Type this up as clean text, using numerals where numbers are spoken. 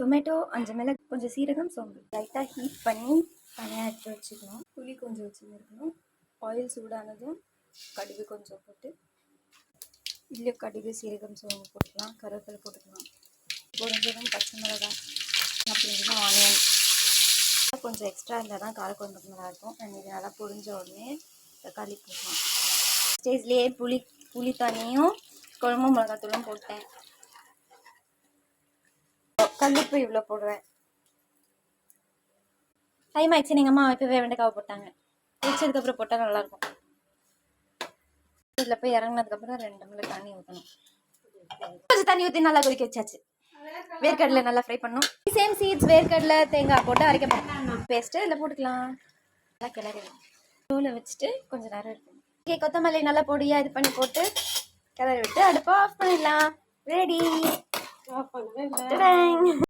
Tomato, 5 மிளகு, கொஞ்சம் சீரகம், சோம்பு லைட்டாக ஹீட் பண்ணி தனியாக எடுத்து வச்சுக்கணும். புளி கொஞ்சம் வச்சுருக்கணும். ஆயில் சூடானதும் கடுகு கொஞ்சம் போட்டு இல்லை கடுகு சீரகம் சோம்பு போட்டுக்கலாம். கருவேப்பிலை போட்டுக்கலாம். பொரிஞ்சதும் பச்சை மிளகாய் அப்படின்னா ஆனியன் கொஞ்சம் எக்ஸ்ட்ரா இருந்தால் தான் காரக்குழம்புக்கு நல்லா இருக்கும். அண்ட் இது நல்லா பொரிஞ்ச உடனே தக்காளி போடலாம். ஸ்டேஜ்லேயே புளி தண்ணியும் குழம்பு மிளகாத்தூளும் போட்டேன். கல்லுப்பு இவ்வளோ போடுவேன். டைம் ஆயிடுச்சு. எங்கள் அம்மா இப்போவே வெண்டைக்காவை போட்டாங்க. வச்சதுக்கப்புறம் போட்டால் நல்லாயிருக்கும். இதில் போய் இறங்கினதுக்கப்புறம் 2 டம்ளர் தண்ணி ஊற்றணும். கொஞ்சம் தண்ணி ஊற்றி நல்லா கொதிக்க வச்சாச்சு. வேர்க்கடலை நல்லா ஃப்ரை பண்ணணும். சேம் சீட்ஸ் வேர்க்கடலை தேங்காய் போட்டு அரைக்க போகிறோம். பேஸ்ட்டு இதில் போட்டுக்கலாம். நல்லா கிளறிடணும். தூளை வச்சுட்டு கொஞ்சம் நேரம் இருக்கணும். ஓகே, கொத்தமல்லி நல்லா பொடியாக இது பண்ணி போட்டு கிளறி விட்டு அடுப்பை ஆஃப் பண்ணிடலாம். ரெடி.